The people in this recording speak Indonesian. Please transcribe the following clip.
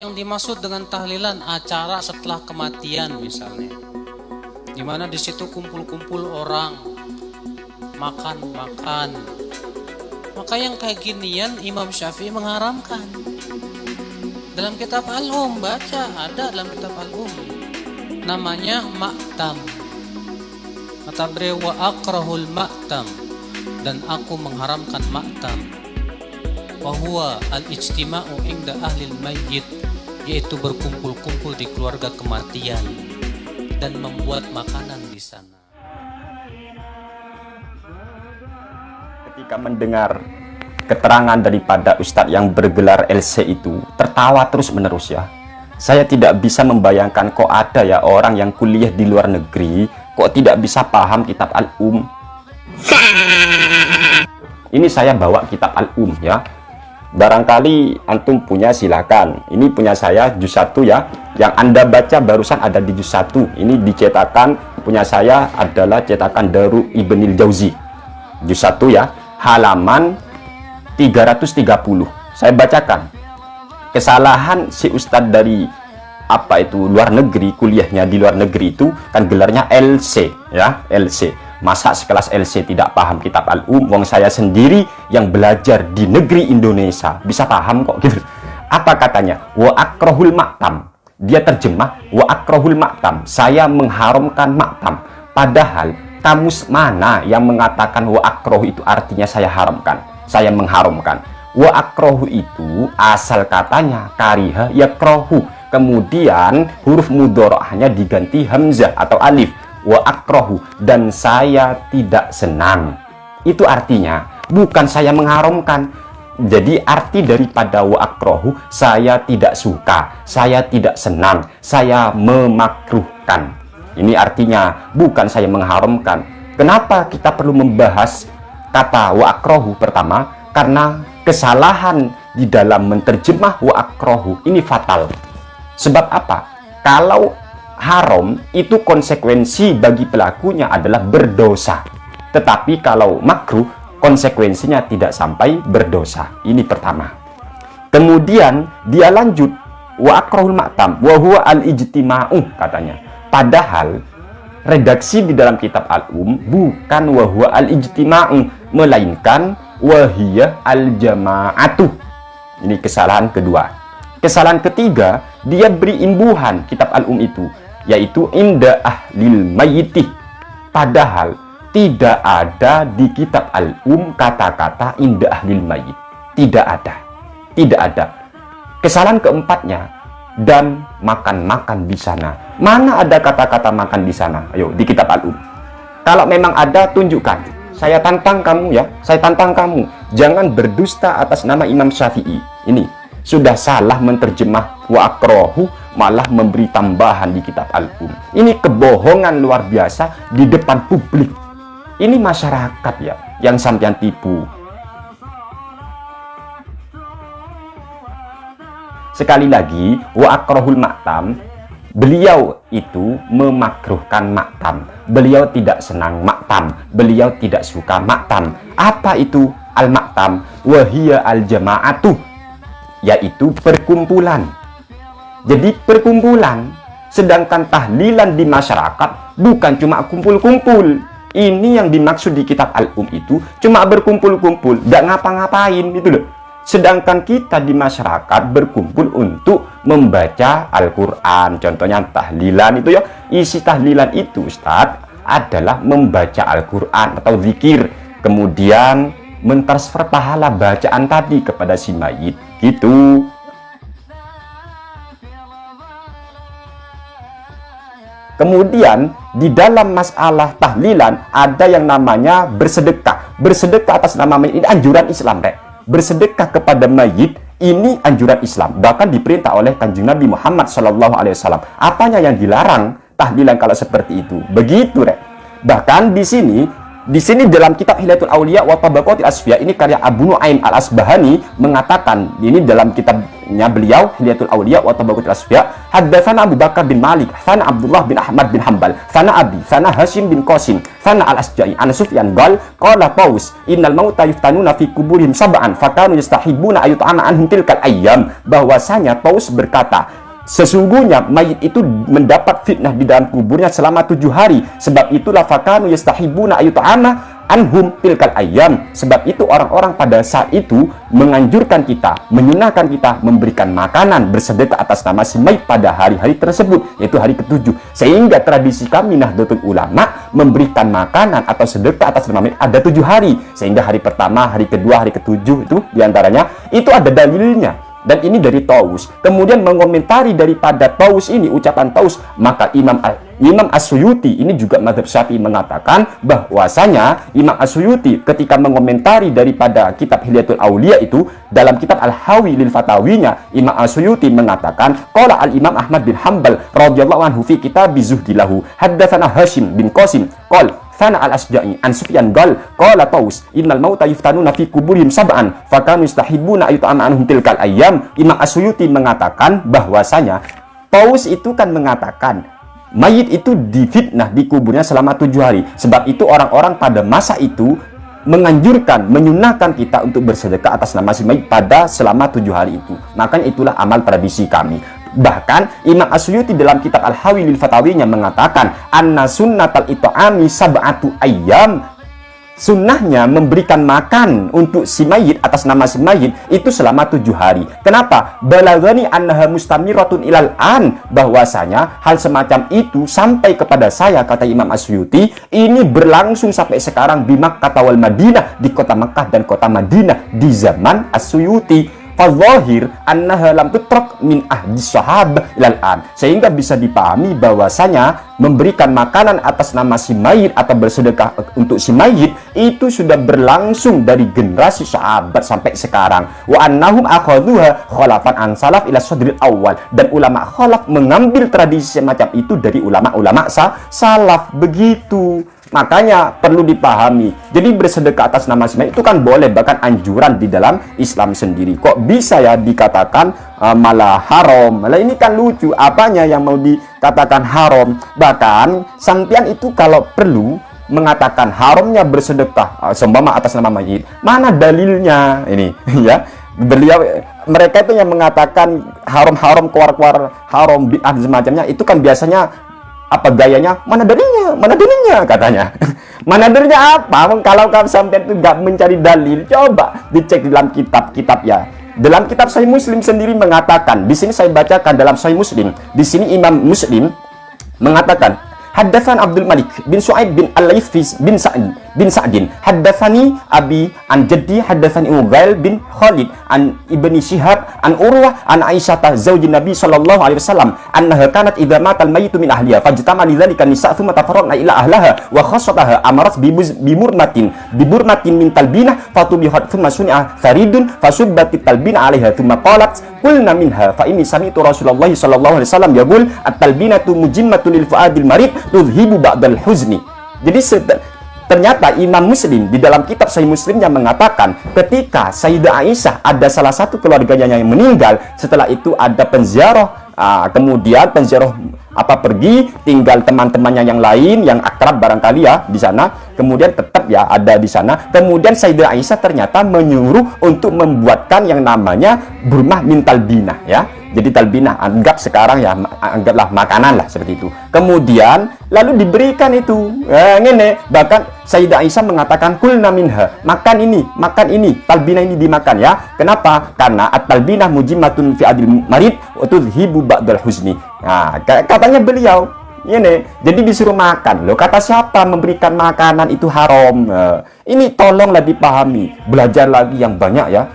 Yang dimaksud dengan tahlilan acara setelah kematian misalnya, di mana di situ kumpul-kumpul orang makan-makan. Maka yang kayak ginian Imam Syafi'i mengharamkan. Dalam kitab Al-Um baca, ada dalam kitab Al-Um namanya ma'tam. Kata beliau, wa akrahul ma'tam, dan aku mengharamkan ma'tam. Wa huwa al-ijtima'u inda ahlil mayyit, yaitu berkumpul-kumpul di keluarga kematian dan membuat makanan di sana. Ketika mendengar keterangan daripada Ustadz yang bergelar LC itu, tertawa terus menerus ya. Saya tidak bisa membayangkan kok ada ya orang yang kuliah di luar negeri kok tidak bisa paham kitab Al-Um. Ini saya bawa kitab Al-Um ya. Barangkali antum punya, silakan. Ini punya saya juz 1 ya. Yang Anda baca barusan ada di juz 1. Ini dicetakan, punya saya adalah cetakan Daru Ibnil Jauzi. Juz 1 ya, halaman 330. Saya bacakan. Kesalahan si Ustadz dari apa itu luar negeri, kuliahnya di luar negeri itu kan gelarnya LC ya, LC. Masa sekelas LC tidak paham kitab Al-Um, wong saya sendiri yang belajar di negeri Indonesia bisa paham kok gitu. Apa katanya? Wa akrahul ma'tam. Dia terjemah wa akrahul ma'tam, saya mengharamkan ma'tam. Padahal kamus mana yang mengatakan wa akrahu itu artinya saya haramkan, saya mengharamkan. Wa akrahu itu asal katanya kariha yakrahu, kemudian huruf mudhora'ahnya diganti hamzah atau alif. Wa akrahu, dan saya tidak senang. Itu artinya bukan saya mengharamkan. Jadi arti daripada wa akrahu, saya tidak suka, saya tidak senang, saya memakruhkan. Ini artinya bukan saya mengharamkan. Kenapa kita perlu membahas kata wa akrahu? Pertama, karena kesalahan di dalam menerjemah wa akrahu ini fatal. Sebab apa? Kalau haram itu konsekuensi bagi pelakunya adalah berdosa, tetapi kalau makruh konsekuensinya tidak sampai berdosa. Ini pertama. Kemudian dia lanjut wa akrahul ma'tam wa huwa al-ijtima'u katanya. Padahal redaksi di dalam kitab Al-Um bukan wa huwa al-ijtima'u, melainkan wa hiya al-jama'atu. Ini kesalahan kedua. Kesalahan ketiga, dia beri imbuhan kitab Al-Um itu, yaitu inda ahlil mayyiti. Padahal tidak ada di kitab Al-Um kata-kata inda ahlil mayyit. Tidak ada. Tidak ada. Kesalahan keempatnya, dan makan-makan di sana. Mana ada kata-kata makan di sana? Ayo, di kitab Al-Um. Kalau memang ada, tunjukkan. Saya tantang kamu ya. Saya tantang kamu. Jangan berdusta atas nama Imam Syafi'i. Ini sudah salah menerjemah wa akrahu, malah memberi tambahan di kitab Al-Um. Ini kebohongan luar biasa di depan publik. Ini masyarakat ya yang sampean tipu. Sekali lagi, wa akrahul ma'tam, beliau itu memakruhkan ma'tam. Beliau tidak senang ma'tam, beliau tidak suka ma'tam. Apa itu al-ma'tam? Wa hiya al-jama'atu, yaitu perkumpulan. Jadi perkumpulan. Sedangkan tahlilan di masyarakat bukan cuma kumpul-kumpul. Ini yang dimaksud di kitab Al-Um itu cuma berkumpul-kumpul, gak ngapa-ngapain gitu loh. Sedangkan kita di masyarakat berkumpul untuk membaca Al-Quran. Contohnya tahlilan itu ya. Isi tahlilan itu Ustadz adalah membaca Al-Quran atau zikir, kemudian mentransfer pahala bacaan tadi kepada si mayit gitu. Kemudian di dalam masalah tahlilan ada yang namanya bersedekah. Bersedekah atas nama mayit ini anjuran Islam, Rek. Bersedekah kepada mayit ini anjuran Islam, bahkan diperintah oleh Kanjeng Nabi Muhammad SAW. Apanya yang dilarang? Tahlilan kalau seperti itu. Begitu, Rek. Bahkan di sini dalam kitab Hilatul Aulia wa Tabaqatil Asfiya, ini karya Abu Nuaim Al-Asbahani mengatakan, ini dalam kitab kitabnya beliau Hilyatul Auliya wa Tabaqatul Asfiya, haddatsana Abu Bakar bin Malik, sana Abdullah bin Ahmad bin Hanbal, sana Abi, sana Hashim bin Qasim, sana Al-Asja'i, an Sufyan qala Taus, innal mauta yuftanuna fi kuburihim sab'an fakanu yastahibuna ayut'ama anhum tilkal ayyam. Bahwasanya Taus berkata, sesungguhnya mayit itu mendapat fitnah di dalam kuburnya selama 7 hari. Sebab itulah fakanu yastahibuna ayut'ama anhum tilkal ayyam. Sebab itu orang-orang pada saat itu menganjurkan kita, menyunahkan kita memberikan makanan bersedekah atas nama si mayit pada hari-hari tersebut, yaitu hari ke-7. Sehingga tradisi kami Nahdlatul Ulama memberikan makanan atau sedekah atas nama mayit ada 7 hari. Sehingga hari pertama, hari kedua, hari ke-7 itu diantaranya itu ada dalilnya. Dan ini dari Taus. Kemudian mengomentari daripada Taus ini, ucapan Taus, maka Imam As-Suyuti ini juga mazhab Syafi'i mengatakan bahwasanya Imam As-Suyuti ketika mengomentari daripada kitab Hilyatul Auliya itu dalam kitab Al-Hawi lil Fatawinya, Imam As-Suyuti mengatakan qala al-Imam Ahmad bin Hanbal radhiyallahu anhu fi kitab Zuhdilahu, haddatsana Hashim bin Qasim qala sana Al-Asja'i an Sufyan qala Taus, innal mauta yuftanuna fi kuburihim sab'an fakanu yastahibuna ayut'ama anhum tilkal ayyam. Imam As-Suyuti mengatakan bahwasanya Taus itu kan mengatakan mayit itu difitnah di kuburnya selama 7 hari. Sebab itu orang-orang pada masa itu menganjurkan, menyunahkan kita untuk bersedekah atas nama si mayit pada selama 7 hari itu. Makanya itulah amal tradisi kami. Bahkan Imam As-Suyuti dalam kitab Al-Hawi lil Fatawinya mengatakan anna sunnatal it'ami sab'atu ayyam. Sunnahnya memberikan makan untuk si mayit atas nama si mayit itu selama 7 hari. Kenapa? Balagani annaha mustamiratun ilal an. Bahwasanya hal semacam itu sampai kepada saya, kata Imam As-Suyuti, ini berlangsung sampai sekarang di Makkah wal Madinah, di kota Makkah dan kota Madinah di zaman As-Suyuti. Fadhahir annaha lam tutrak min ahdi sahabah ilal an. Sehingga bisa dipahami bahwasanya memberikan makanan atas nama si mayit atau bersedekah untuk si mayit itu sudah berlangsung dari generasi sahabat sampai sekarang. Wa annahum akhadhuha khalafan an salaf ila sadril awal. Dan ulama khalaf mengambil tradisi semacam itu dari ulama-ulama salaf. Begitu. Makanya perlu dipahami. Jadi bersedekah atas nama si mayit itu kan boleh, bahkan anjuran di dalam Islam sendiri. Kok bisa ya dikatakan malah haram? Malah ini kan lucu. Apanya yang mau dikatakan haram? Bahkan sampean itu kalau perlu mengatakan haramnya bersedekah seumpama atas nama mayit, mana dalilnya ini? Ya, mereka itu yang mengatakan haram keluar haram bid'ah semacamnya itu kan biasanya apa gayanya, mana dalilnya katanya. Mana dalilnya apa? Kalau kamu sampai itu nggak mencari dalil, coba dicek dalam kitab-kitab ya. Dalam kitab Sahih Muslim sendiri mengatakan, di sini saya bacakan dalam Sahih Muslim. Di sini Imam Muslim mengatakan, haddatsan Abdul Malik bin Su'aib bin Al-Laits bin Sa'din, haddatsani Abi an Jaddi, haddatsani Ugail bin Khalid an Ibni Syihab an Urwah an Aisyah zaujin Nabi sallallahu alaihi wasallam annaha kanat idza mata al-mayyitu min ahliha fajtama lidzalika nisa thumma tafarraqna ila ahliha wa khassataha amarat bimurmatin min talbinah fatubihat thumma sun'a faridun fasubbatit talbina 'alaiha thumma qalat qulna minha fa inni sami'tu Rasulullah sallallahu alaihi wasallam yaqul at-talbinatu mujimmatun lil fuadil marid tudhibu ba'dal huzni. Jadi ternyata Imam Muslim di dalam kitab Sahih Muslimnya mengatakan ketika Sayyidah Aisyah ada salah satu keluarganya yang meninggal, setelah itu ada penziarah, kemudian penziarah pergi tinggal teman-temannya yang lain yang akrab barangkali ya di sana, kemudian tetap ya ada di sana. Kemudian Sayyidah Aisyah ternyata menyuruh untuk membuatkan yang namanya burmah min talbinah ya. Jadi talbinah, anggap sekarang ya, anggaplah makanan lah seperti itu. Kemudian lalu diberikan itu, ngene. Bahkan Sayyidah Aisyah mengatakan kulna minha, makan ini, talbinah ini dimakan ya. Kenapa? Karena at-talbinah mujimmatun fi adil marid wa tudhibu ba'dal huzni. Nah, katanya beliau ini, jadi disuruh makan. Loh, kata siapa memberikan makanan itu haram? Ini tolonglah dipahami, belajar lagi yang banyak ya.